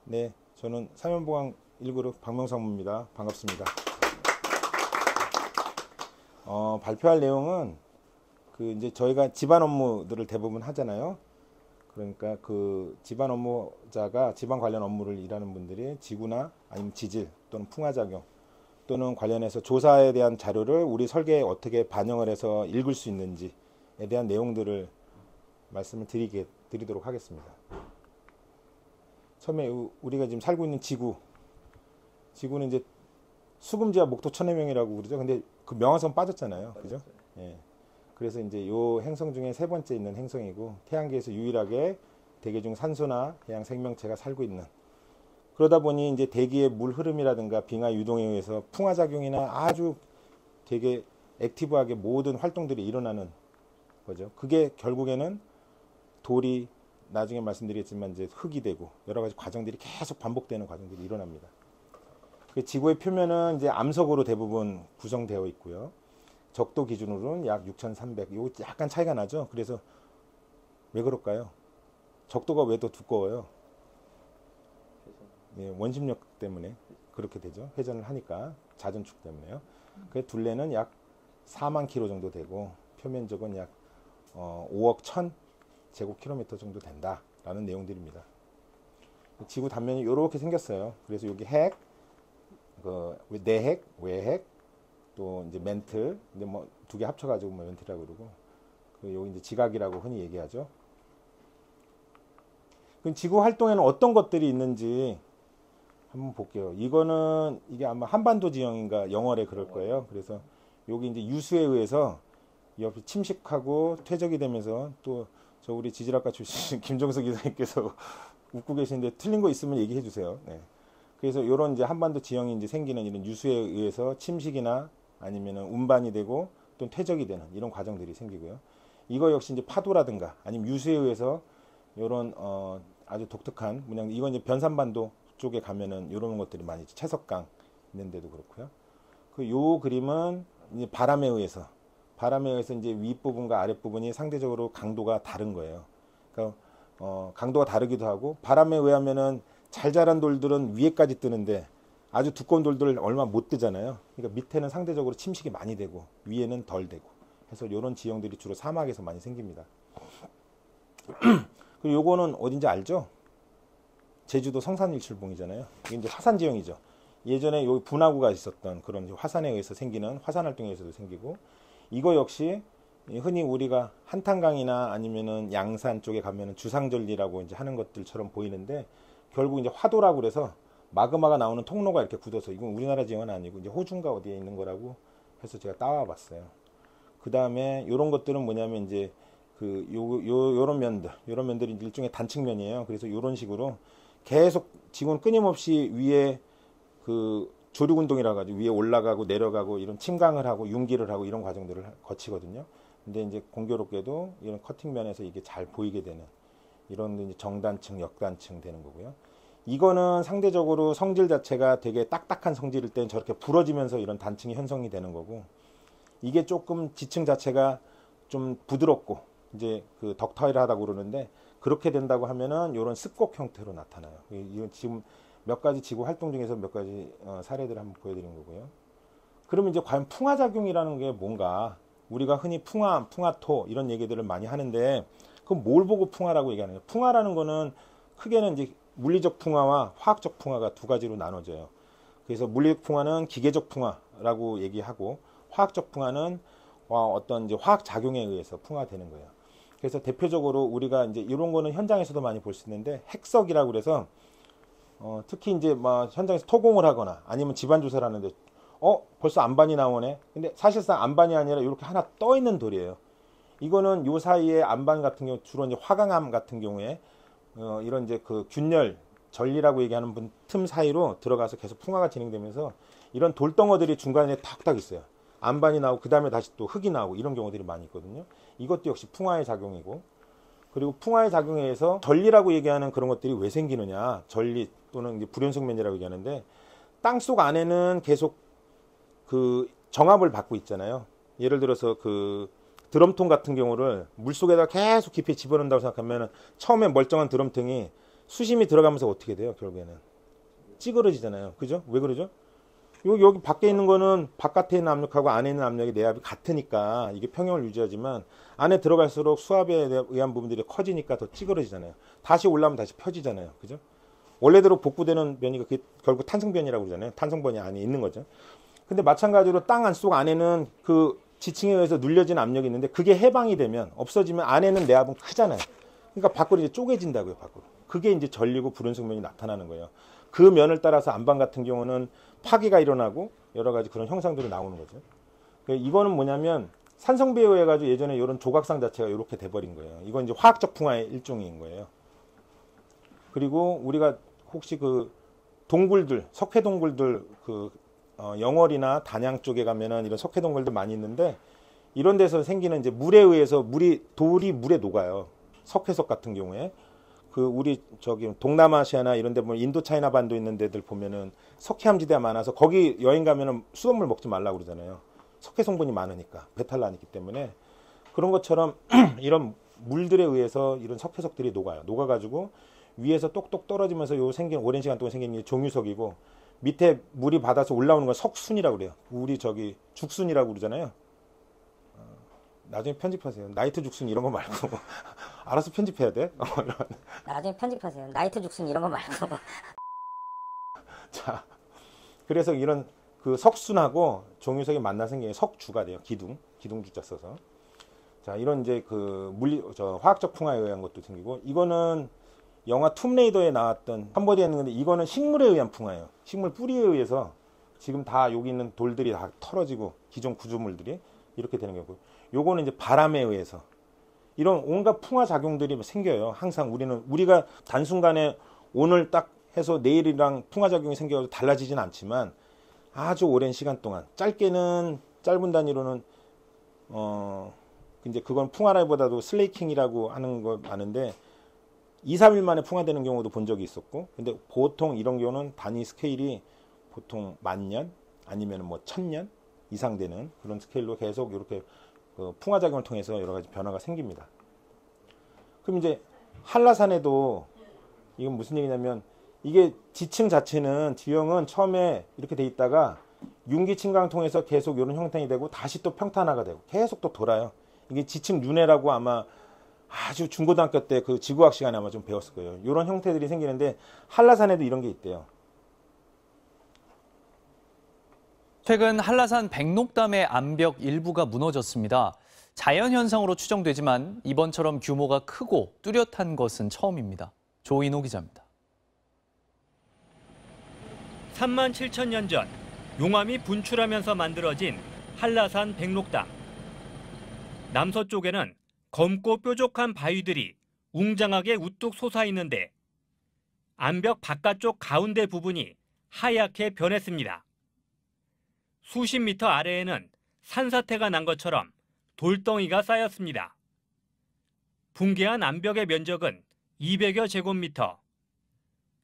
네, 저는 사면보강 1그룹 박명상무입니다. 반갑습니다. 발표할 내용은 이제 저희가 집안 업무들을 대부분 하잖아요. 그러니까 그 집안 업무자가 집안 관련 업무를 일하는 분들이 지구나 아니면 지질 또는 풍화작용 또는 관련해서 조사에 대한 자료를 우리 설계에 어떻게 반영을 해서 읽을 수 있는지에 대한 내용들을 말씀을 드리도록 하겠습니다. 처음에 우리가 지금 살고 있는 지구는 이제 수금지와 목토 천해명이라고 그러죠. 근데 그 명화선 빠졌잖아요. 그죠? 예. 그래서 이제 요 행성 중에 세 번째 있는 행성이고 태양계에서 유일하게 대기 중 산소나 해양 생명체가 살고 있는, 그러다 보니 이제 대기의 물 흐름이라든가 빙하 유동에 의해서 풍화작용이나 아주 되게 액티브하게 모든 활동들이 일어나는 거죠. 그게 결국에는 돌이 나중에 말씀드리겠지만 이제 흙이 되고 여러 가지 과정들이 계속 반복되는 과정들이 일어납니다. 그 지구의 표면은 이제 암석으로 대부분 구성되어 있고요. 적도 기준으로는 약 6,300. 이거 약간 차이가 나죠. 그래서 왜 그럴까요? 적도가 왜 더 두꺼워요? 예, 원심력 때문에 그렇게 되죠. 회전을 하니까 자전축 때문에요. 그 둘레는 약 4만 킬로 정도 되고 표면적은 약 5억 1천 제곱킬로미터 정도 된다라는 내용들입니다. 지구 단면이 이렇게 생겼어요. 그래서 여기 핵, 내핵, 외핵, 또 이제 멘틀, 근데 뭐 두 개 합쳐가지고 뭐 멘틀이라고 그러고, 여기 이제 지각이라고 흔히 얘기하죠. 그럼 지구 활동에는 어떤 것들이 있는지 한번 볼게요. 이게 아마 한반도 지형인가 영월에 그럴 거예요. 그래서 여기 이제 유수에 의해서 옆에 침식하고 퇴적이 되면서 또 저 우리 지질학과 출신 김종석 기사님께서 웃고 계시는데 틀린 거 있으면 얘기해 주세요. 네. 그래서 이런 이제 한반도 지형이 이제 생기는 이런 유수에 의해서 침식이나 아니면 운반이 되고 또 퇴적이 되는 이런 과정들이 생기고요. 이거 역시 이제 파도라든가 아니면 유수에 의해서 이런 아주 독특한 문양, 이건 이제 변산반도 쪽에 가면은 이런 것들이 많이 있죠. 채석강 있는 데도 그렇고요. 요 그림은 이제 바람에 의해서 이제 윗부분과 아랫부분이 상대적으로 강도가 다른 거예요. 그러니까 강도가 다르기도 하고, 바람에 의하면은 잘 자란 돌들은 위에까지 뜨는데 아주 두꺼운 돌들은 얼마 못 뜨잖아요. 그러니까 밑에는 상대적으로 침식이 많이 되고 위에는 덜 되고 해서 이런 지형들이 주로 사막에서 많이 생깁니다. 그리고 요거는 어딘지 알죠? 제주도 성산일출봉이잖아요. 이게 이제 화산 지형이죠. 예전에 여기 분화구가 있었던 그런 화산에 의해서 생기는 화산 활동에 의해서도 생기고, 이거 역시 흔히 우리가 한탄강이나 아니면은 양산 쪽에 가면은 주상절리라고 이제 하는 것들처럼 보이는데, 결국 이제 화도라고 그래서 마그마가 나오는 통로가 이렇게 굳어서, 이건 우리나라 지형은 아니고 이제 호주인가 어디에 있는 거라고 해서 제가 따와 봤어요. 그 다음에 이런 것들은 뭐냐면 이제 요런 면들이 일종의 단층면이에요. 그래서 이런 식으로 계속 지구는 끊임없이 위에 조류운동이라 가지고 위에 올라가고 내려가고 이런 침강을 하고 융기를 하고 이런 과정들을 거치거든요. 근데 이제 공교롭게도 이런 커팅면에서 이게 잘 보이게 되는 이런 이제 정단층, 역단층 되는 거고요. 이거는 상대적으로 성질 자체가 되게 딱딱한 성질일 때는 저렇게 부러지면서 이런 단층이 형성이 되는 거고, 이게 조금 지층 자체가 좀 부드럽고 이제 덕터일하다고 그러는데, 그렇게 된다고 하면은 이런 습곡 형태로 나타나요. 이건 지금 몇 가지 지구 활동 중에서 몇 가지 사례들을 한번 보여드린 거고요. 그러면 이제 과연 풍화작용이라는 게 뭔가, 우리가 흔히 풍화토 이런 얘기들을 많이 하는데, 그럼 뭘 보고 풍화라고 얘기하느냐? 풍화라는 거는 크게는 이제 물리적 풍화와 화학적 풍화가 두 가지로 나눠져요. 그래서 물리적 풍화는 기계적 풍화라고 얘기하고, 화학적 풍화는 어떤 이제 화학 작용에 의해서 풍화되는 거예요. 그래서 대표적으로 우리가 이제 이런 거는 현장에서도 많이 볼 수 있는데, 핵석이라고 그래서 특히 이제 막 현장에서 토공을 하거나 아니면 집안 조사를 하는데 벌써 안반이 나오네. 근데 사실상 안반이 아니라 이렇게 하나 떠 있는 돌이에요. 이거는 요 사이에 안반 같은 경우 주로 이제 화강암 같은 경우에 이런 이제 균열 전리라고 얘기하는 틈 사이로 들어가서 계속 풍화가 진행되면서 이런 돌덩어들이 중간에 탁탁 있어요. 안반이 나오고 그 다음에 다시 또 흙이 나오고 이런 경우들이 많이 있거든요. 이것도 역시 풍화의 작용이고, 그리고 풍화의 작용에 의해서 전리라고 얘기하는 그런 것들이 왜 생기느냐, 전리 또는 이제 불연속면이라고 얘기하는데, 땅속 안에는 계속 정압을 받고 있잖아요. 예를 들어서 드럼통 같은 경우를 물속에다 계속 깊이 집어넣는다고 생각하면 처음에 멀쩡한 드럼통이 수심이 들어가면서 어떻게 돼요? 결국에는 찌그러지잖아요. 그죠? 왜 그러죠? 여기 밖에 있는 거는 바깥에 있는 압력하고 안에 있는 압력이 내압이 같으니까 이게 평형을 유지하지만 안에 들어갈수록 수압에 의한 부분들이 커지니까 더 찌그러지잖아요. 다시 올라오면 다시 펴지잖아요. 그죠? 원래대로 복구되는 변이가 그게 결국 탄성변이라고 그러잖아요. 탄성변이 안에 있는 거죠. 근데 마찬가지로 땅 안속 안에는 그 지층에 의해서 눌려진 압력이 있는데 그게 해방이 되면 없어지면 안에는 내압은 크잖아요. 그러니까 밖으로 이제 쪼개진다고요. 밖으로. 그게 이제 전리고 불연속면이 나타나는 거예요. 그 면을 따라서 안방 같은 경우는 파기가 일어나고 여러 가지 그런 형상들이 나오는 거죠. 이거는 뭐냐면 산성비에 의해 가지고 예전에 이런 조각상 자체가 이렇게 돼버린 거예요. 이건 이제 화학적 풍화의 일종인 거예요. 그리고 우리가 혹시 그 동굴들, 석회 동굴들 영월이나 단양 쪽에 가면은 이런 석회 동굴들 많이 있는데 이런 데서 생기는 이제 물에 의해서 돌이 물에 녹아요. 석회석 같은 경우에. 우리 저기 동남아시아나 이런 데 보면 인도 차이나 반도 있는 데들 보면은 석회 함지대가 많아서 거기 여행 가면은 수돗물 먹지 말라고 그러잖아요. 석회 성분이 많으니까 배탈 나기 때문에 그런 것처럼 이런 물들에 의해서 이런 석회석들이 녹아가지고 위에서 똑똑 떨어지면서 오랜 시간 동안 생긴 게 종유석이고 밑에 물이 받아서 올라오는 건 석순이라고 그래요. 우리 저기 죽순이라고 그러잖아요. 나중에 편집하세요. 나이트 죽순 이런 거 말고 알아서 편집해야 돼. 나중에 편집하세요. 나이트 죽순 이런 거 말고. 자, 그래서 이런 그 석순하고 종유석이 만나 생긴 게 석주가 돼요. 기둥주자 써서. 자, 이런 이제 화학적 풍화에 의한 것도 생기고 이거는 영화 툼레이더에 나왔던 캄보디아에 있는 건데 이거는 식물에 의한 풍화예요. 식물 뿌리에 의해서 지금 다 여기 있는 돌들이 다 털어지고 기존 구조물들이 이렇게 되는 거고 요거는 이제 바람에 의해서 이런 온갖 풍화 작용들이 생겨요. 항상 우리가 단순간에 오늘 딱 해서 내일이랑 풍화 작용이 생겨서 달라지진 않지만 아주 오랜 시간 동안 짧은 단위로는 이제 그건 풍화라기보다도 슬레이킹이라고 하는 거 많은데 2, 3일 만에 풍화되는 경우도 본 적이 있었고 근데 보통 이런 경우는 단위 스케일이 보통 10,000년 아니면 뭐 1,000년 이상 되는 그런 스케일로 계속 이렇게 풍화 작용을 통해서 여러 가지 변화가 생깁니다. 그럼 이제 한라산에도 이건 무슨 얘기냐면 이게 지층 자체는 지형은 처음에 이렇게 돼 있다가 융기 침강을 통해서 계속 이런 형태이 되고 다시 또 평탄화가 되고 계속 또 돌아요. 이게 지층 윤회라고 아마 아주 중고등학교 때 그 지구학 시간에 아마 좀 배웠을 거예요. 이런 형태들이 생기는데 한라산에도 이런 게 있대요. 최근 한라산 백록담의 암벽 일부가 무너졌습니다. 자연현상으로 추정되지만 이번처럼 규모가 크고 뚜렷한 것은 처음입니다. 조인호 기자입니다. 37,000년 전 용암이 분출하면서 만들어진 한라산 백록담. 남서쪽에는 검고 뾰족한 바위들이 웅장하게 우뚝 솟아있는데 암벽 바깥쪽 가운데 부분이 하얗게 변했습니다. 수십 미터 아래에는 산사태가 난 것처럼 돌덩이가 쌓였습니다. 붕괴한 암벽의 면적은 200여 제곱미터.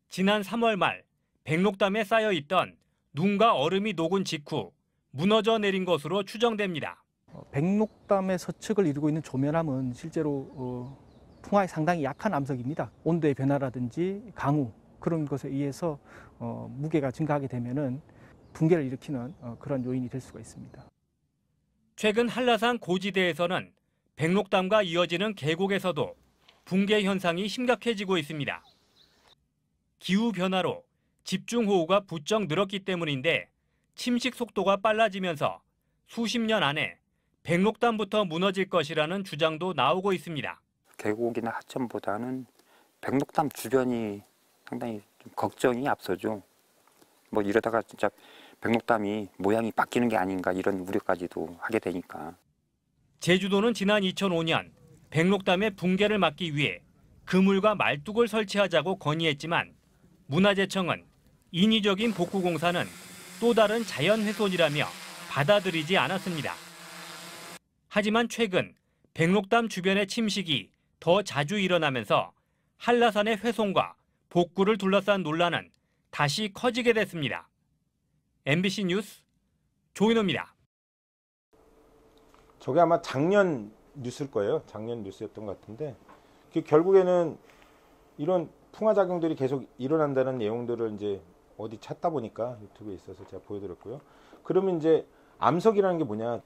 지난 3월 말 백록담에 쌓여있던 눈과 얼음이 녹은 직후 무너져 내린 것으로 추정됩니다. 백록담의 서측을 이루고 있는 조면암은 실제로 풍화에 상당히 약한 암석입니다. 온도의 변화라든지 강우 그런 것에 의해서 무게가 증가하게 되면은 붕괴를 일으키는 그런 요인이 될 수가 있습니다. 최근 한라산 고지대에서는 백록담과 이어지는 계곡에서도 붕괴 현상이 심각해지고 있습니다. 기후 변화로 집중호우가 부쩍 늘었기 때문인데 침식 속도가 빨라지면서 수십 년 안에 백록담부터 무너질 것이라는 주장도 나오고 있습니다. 계곡이나 하천보다는 백록담 주변이 상당히 좀 걱정이 앞서죠. 뭐 이러다가 진짜 백록담이 모양이 바뀌는 게 아닌가 이런 우려까지도 하게 되니까. 제주도는 지난 2005년 백록담의 붕괴를 막기 위해 그물과 말뚝을 설치하자고 건의했지만 문화재청은 인위적인 복구 공사는 또 다른 자연훼손이라며 받아들이지 않았습니다. 하지만 최근 백록담 주변의 침식이 더 자주 일어나면서 한라산의 훼손과 복구를 둘러싼 논란은 다시 커지게 됐습니다. MBC 뉴스 조인호입니다. 저게 아마 작년 뉴스일 거예요. 작년 뉴스였던 것 같은데 결국에는 이런 풍화작용들이 계속 일어난다는 내용들을 이제 어디 찾다 보니까 유튜브에 있어서 제가 보여드렸고요. 그러면 이제 암석이라는 게 뭐냐?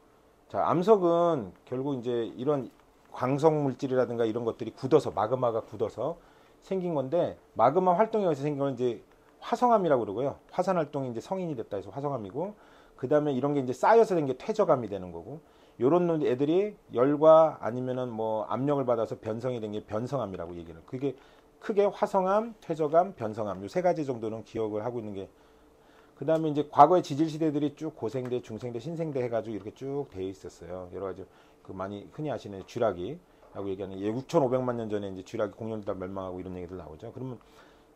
자, 암석은 결국 이제 이런 광석 물질이라든가 이런 것들이 굳어서 마그마가 굳어서 생긴 건데, 마그마 활동에 의해서 생긴 건 이제 화성암이라고 그러고요. 화산 활동이 이제 성인이 됐다 해서 화성암이고, 그 다음에 이런 게 이제 쌓여서 된 게 퇴적암이 되는 거고, 요런 애들이 열과 아니면은 뭐 압력을 받아서 변성이 된 게 변성암이라고 얘기를. 그게 크게 화성암, 퇴적암, 변성암 요 세 가지 정도는 기억을 하고 있는 게, 그 다음에 이제 과거의 지질 시대들이 쭉 고생대, 중생대, 신생대 해가지고 이렇게 쭉 되어 있었어요. 여러 가지 그 많이 흔히 아시는 쥐라기라고 얘기하는 6,500만 년 전에 이제 쥐라기 공룡들 다 멸망하고 이런 얘기들 나오죠. 그러면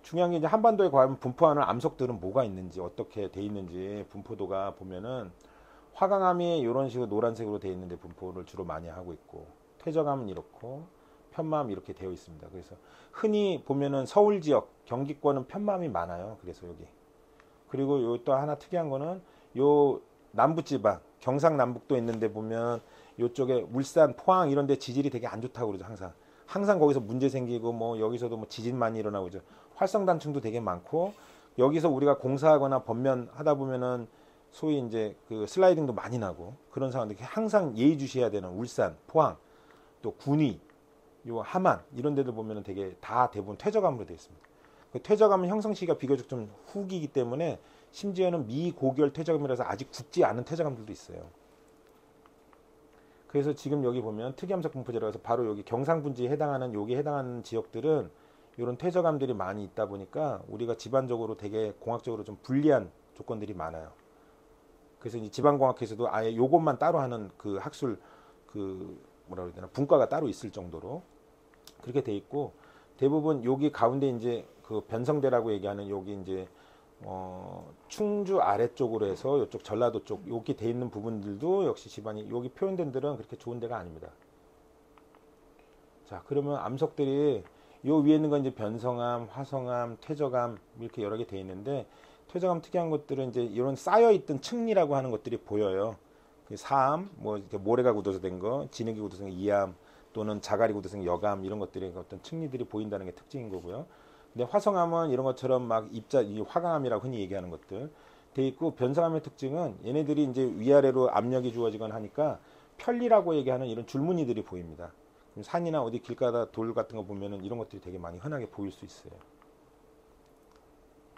중요한 게 이제 한반도에 과연 분포하는 암석들은 뭐가 있는지, 어떻게 돼 있는지 분포도가 보면은 화강암이 이런 식으로 노란색으로 되어 있는데 분포를 주로 많이 하고 있고, 퇴적암은 이렇고 편마암이 이렇게 되어 있습니다. 그래서 흔히 보면은 서울 지역, 경기권은 편마암이 많아요. 그래서 여기. 그리고 요 또 하나 특이한 거는 요 남부지방, 경상남북도 있는데 보면 요쪽에 울산, 포항 이런 데 지질이 되게 안 좋다고 그러죠. 항상 거기서 문제 생기고, 뭐 여기서도 뭐 지진 많이 일어나고 그죠. 활성단층도 되게 많고, 여기서 우리가 공사하거나 번면하다 보면은 소위 이제 그 슬라이딩도 많이 나고 그런 상황들 항상 예의주시해야 되는 울산, 포항, 또 군위, 요 함안 이런 데들 보면은 되게 다 대부분 퇴적암으로 되어 있습니다. 그 퇴적암은 형성 시기가 비교적 좀 후기이기 때문에 심지어는 미고결 퇴적암이라서 아직 굳지 않은 퇴적암들도 있어요. 그래서 지금 여기 보면 특이암석 분포지라고 해서 바로 여기 경상분지에 해당하는 여기에 해당하는 지역들은 이런 퇴적암들이 많이 있다 보니까 우리가 집안적으로 되게 공학적으로 좀 불리한 조건들이 많아요. 그래서 이제 지방공학에서도 아예 요것만 따로 하는 그 학술 그 뭐라 그래야 되나 분과가 따로 있을 정도로 그렇게 돼 있고, 대부분 여기 가운데 이제 그 변성대라고 얘기하는 여기 이제 충주 아래쪽으로 해서 이쪽 전라도 쪽 여기 돼 있는 부분들도 역시 집안이 여기 표현된 데는 그렇게 좋은 데가 아닙니다. 자, 그러면 암석들이 요 위에 있는 건 이제 변성암, 화성암, 퇴적암 이렇게 여러 개 돼 있는데, 퇴적암 특이한 것들은 이제 이런 쌓여있던 층리라고 하는 것들이 보여요. 그 사암, 뭐 이렇게 모래가 굳어서 된 거, 진흙이 굳어서 된 이암, 또는 자갈이 굳어서 된 여감 이런 것들이 어떤 층리들이 보인다는 게 특징인 거고요. 근데 화성암은 이런 것처럼 막 이 화강암이라고 흔히 얘기하는 것들 돼 있고, 변성암의 특징은 얘네들이 이제 위아래로 압력이 주어지거나 하니까 편리라고 얘기하는 이런 줄무늬들이 보입니다. 산이나 어디 길가다 돌 같은 거 보면은 이런 것들이 되게 많이 흔하게 보일 수 있어요.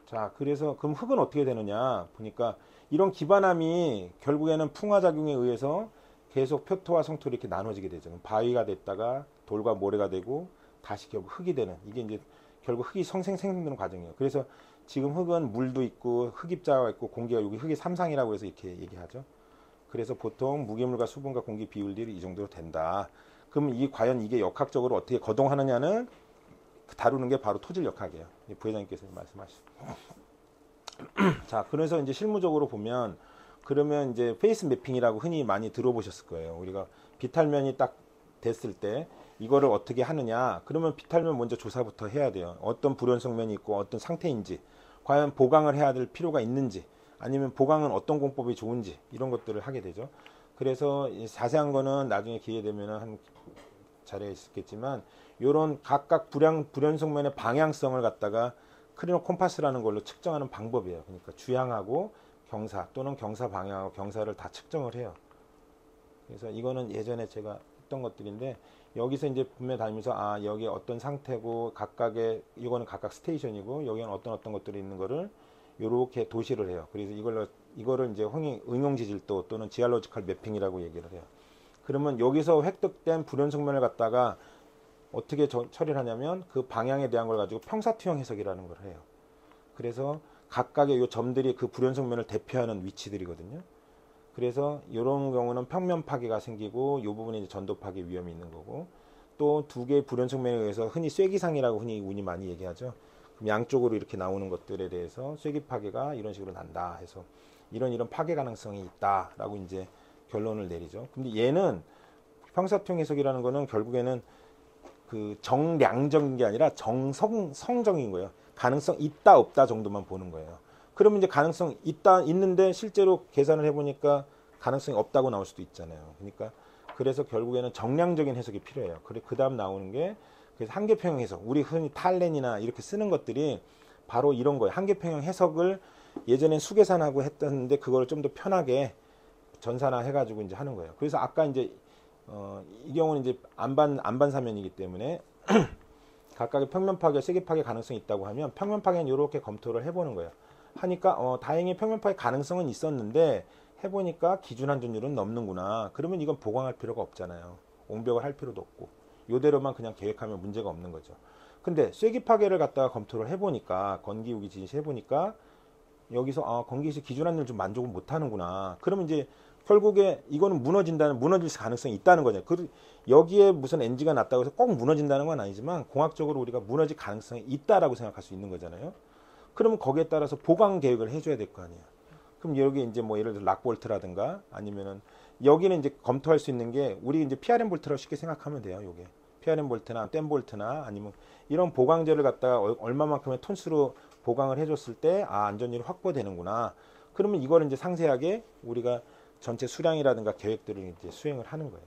자, 그래서 그럼 흙은 어떻게 되느냐 보니까 이런 기반암이 결국에는 풍화작용에 의해서 계속 표토와 성토로 이렇게 나눠지게 되죠. 바위가 됐다가 돌과 모래가 되고 다시 결국 흙이 되는, 이게 이제 결국 흙이 생성되는 과정이에요. 그래서 지금 흙은 물도 있고 흙입자가 있고 공기가, 여기 흙이 삼상이라고 해서 이렇게 얘기하죠. 그래서 보통 무기물과 수분과 공기 비율들이 이 정도로 된다. 그럼 과연 이게 역학적으로 어떻게 거동하느냐는 다루는 게 바로 토질 역학이에요. 부회장님께서 말씀하시죠. 자, 그래서 이제 실무적으로 보면, 그러면 이제 페이스 매핑이라고 흔히 많이 들어보셨을 거예요. 우리가 비탈면이 딱 됐을 때 이거를 어떻게 하느냐. 그러면 비탈면 먼저 조사부터 해야 돼요. 어떤 불연성면이 있고 어떤 상태인지, 과연 보강을 해야 될 필요가 있는지, 아니면 보강은 어떤 공법이 좋은지, 이런 것들을 하게 되죠. 그래서 자세한 거는 나중에 기회 되면은 한 자리에 있겠지만, 요런 각각 불연성면의 방향성을 갖다가 크리노 콤파스라는 걸로 측정하는 방법이에요. 그러니까 주향하고 경사 또는 경사 방향하고 경사를 다 측정을 해요. 그래서 이거는 예전에 제가 했던 것들인데, 여기서 이제 보면 다니면서 아, 여기 어떤 상태고 각각의, 이거는 각각 스테이션이고 여기는 어떤 것들이 있는 거를 요렇게 도시를 해요. 그래서 이거를 이제 응용지질도 또는 지알로지컬 매핑이라고 얘기를 해요. 그러면 여기서 획득된 불연성면을 갖다가 어떻게 처리를 하냐면 그 방향에 대한 걸 가지고 평사투형 해석이라는 걸 해요. 그래서 각각의 요 점들이 그 불연성면을 대표하는 위치들이거든요. 그래서 이런 경우는 평면 파괴가 생기고 이 부분에 이제 전도 파괴 위험이 있는 거고, 또 두 개의 불연성면에 의해서 흔히 쐐기상이라고 흔히 운이 많이 얘기하죠. 그럼 양쪽으로 이렇게 나오는 것들에 대해서 쐐기 파괴가 이런 식으로 난다 해서 이런 파괴 가능성이 있다라고 이제 결론을 내리죠. 근데 얘는 평사투형 해석이라는 거는 결국에는 그 정량적인 게 아니라 성적인 거예요. 가능성 있다 없다 정도만 보는 거예요. 그러면 이제 가능성 있는데 실제로 계산을 해보니까 가능성이 없다고 나올 수도 있잖아요. 그러니까 그래서 결국에는 정량적인 해석이 필요해요. 그 다음 나오는 게 그래서 한계평형 해석, 우리 흔히 탈렌이나 이렇게 쓰는 것들이 바로 이런 거예요. 한계평형 해석을 예전엔 수계산하고 했었는데 그걸 좀 더 편하게 전산화 해가지고 이제 하는 거예요. 그래서 아까 이제 이 경우는 이제 안반 사면이기 때문에 각각의 평면 파괴, 세계 파괴 가능성이 있다고 하면 평면 파괴는 이렇게 검토를 해보는 거예요. 하니까 다행히 평면 파괴 가능성은 있었는데 해보니까 기준 한전율은 넘는구나. 그러면 이건 보강할 필요가 없잖아요. 옹벽을 할 필요도 없고 이대로만 그냥 계획하면 문제가 없는 거죠. 근데 쐐기 파괴를 갖다가 검토를 해보니까 건기 우기 진시 해보니까 여기서 건기시 기준 한전율 좀 만족을 못하는구나. 그러면 이제 결국에 이거는 무너질 가능성이 있다는 거죠. 여기에 무슨 NG가 났다고 해서 꼭 무너진다는 건 아니지만 공학적으로 우리가 무너질 가능성이 있다라고 생각할 수 있는 거잖아요. 그러면 거기에 따라서 보강 계획을 해줘야 될 거 아니에요. 그럼 여기 이제 뭐 예를 들어 락볼트라든가 아니면은 여기는 이제 검토할 수 있는 게 우리 이제 PRM 볼트라고 쉽게 생각하면 돼요. 요게 PRM 볼트나 댐 볼트나 아니면 이런 보강제를 갖다가 얼마만큼의 톤수로 보강을 해줬을 때 안전율이 확보되는구나. 그러면 이거를 이제 상세하게 우리가 전체 수량이라든가 계획들을 이제 수행을 하는 거예요.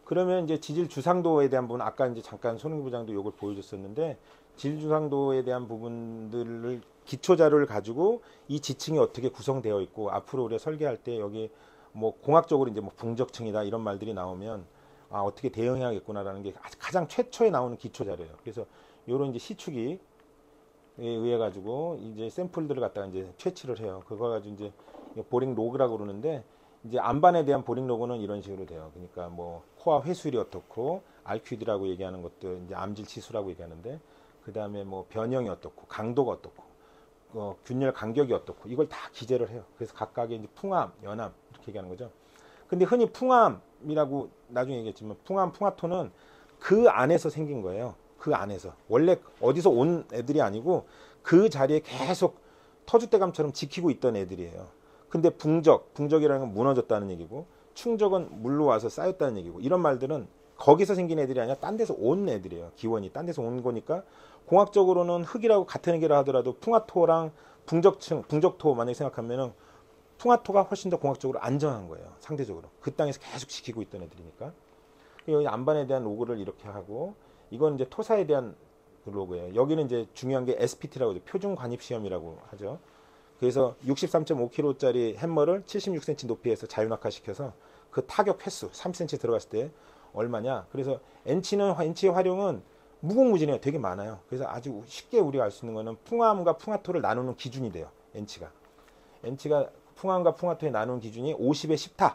그러면 이제 지질 주상도에 대한 부분, 아까 이제 잠깐 손흥기 부장도 이걸 보여줬었는데, 지질 주상도에 대한 부분들을 기초 자료를 가지고 이 지층이 어떻게 구성되어 있고, 앞으로 우리가 설계할 때 여기 뭐 공학적으로 이제 뭐 붕적층이다 이런 말들이 나오면 어떻게 대응해야겠구나라는 게 가장 최초에 나오는 기초 자료예요. 그래서 이런 이제 시축이 의해 가지고 이제 샘플들을 갖다가 이제 채취를 해요. 그거 가지고 이제 보링 로그라고 그러는데 이제 안반에 대한 보링 로그는 이런 식으로 돼요. 그러니까 뭐 코어 회수율이 어떻고 RQD라고 얘기하는 것들 이제 암질 치수라고 얘기하는데 그 다음에 뭐 변형이 어떻고 강도가 어떻고 균열 간격이 어떻고 이걸 다 기재를 해요. 그래서 각각의 이제 풍암, 연암 이렇게 얘기하는 거죠. 근데 흔히 풍암이라고 나중에 얘기했지만 풍화토는 그 안에서 생긴 거예요. 그 안에서 원래 어디서 온 애들이 아니고 그 자리에 계속 터줏대감처럼 지키고 있던 애들이에요. 근데 붕적이라는 건 무너졌다는 얘기고 충적은 물로 와서 쌓였다는 얘기고 이런 말들은 거기서 생긴 애들이 아니라 딴 데서 온 애들이에요. 기원이 딴 데서 온 거니까 공학적으로는 흙이라고 같은 얘기를 하더라도 풍화토랑 붕적토 만약에 생각하면은 풍화토가 훨씬 더 공학적으로 안전한 거예요. 상대적으로 그 땅에서 계속 지키고 있던 애들이니까. 여기 안반에 대한 로그를 이렇게 하고 이건 이제 토사에 대한 로그예요. 여기는 이제 중요한 게 SPT라고 하죠. 표준 관입 시험이라고 하죠. 그래서 63.5kg짜리 햄머를 76cm 높이에서 자유낙하 시켜서 그 타격 횟수 3cm 들어갔을 때 얼마냐. 그래서 엔치의 활용은 무궁무진해요. 되게 많아요. 그래서 아주 쉽게 우리가 알 수 있는 거는 풍암과 풍화토를 나누는 기준이 돼요. 엔치가 풍암과 풍화토에 나누는 기준이 50의 10타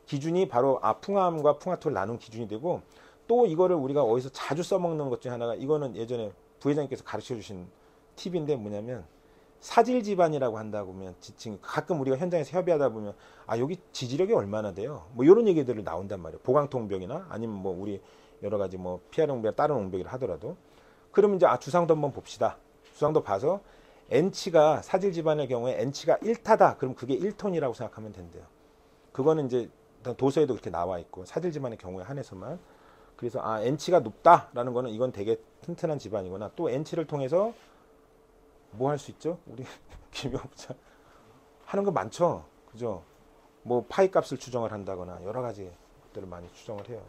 기준이 바로 풍암과 풍화토를 나누는 기준이 되고 또 이거를 우리가 어디서 자주 써먹는 것 중에 하나가 이거는 예전에 부회장님께서 가르쳐 주신 팁인데 뭐냐면 사질 지반이라고 한다고 하면 지층 가끔 우리가 현장에서 협의하다 보면 여기 지지력이 얼마나 돼요? 뭐 이런 얘기들이 나온단 말이에요. 보강토옹벽이나 아니면 뭐 우리 여러 가지 뭐 PR 옹벽 다른 옹벽이라 하더라도 그러면 이제 주상도 한번 봅시다. 주상도 봐서 N치가 사질 지반의 경우에 N치가 1타다. 그럼 그게 1톤이라고 생각하면 된대요. 그거는 이제 도서에도 그렇게 나와 있고 사질 지반의 경우에 한해서만 그래서 N치가 높다라는 거는 이건 되게 튼튼한 지반이구나. 또 N치를 통해서 뭐 할 수 있죠? 우리 김영부장 하는 거 많죠, 그죠? 뭐 파이 값을 추정을 한다거나 여러 가지 것들을 많이 추정을 해요.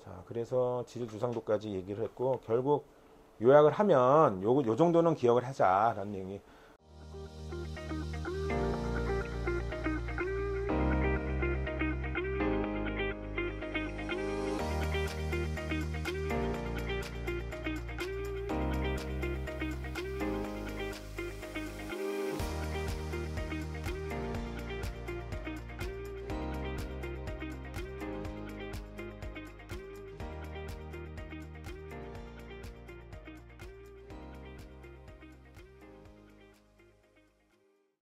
자, 그래서 지질 주상도까지 얘기를 했고 결국 요약을 하면 요 정도는 기억을 하자라는 얘기.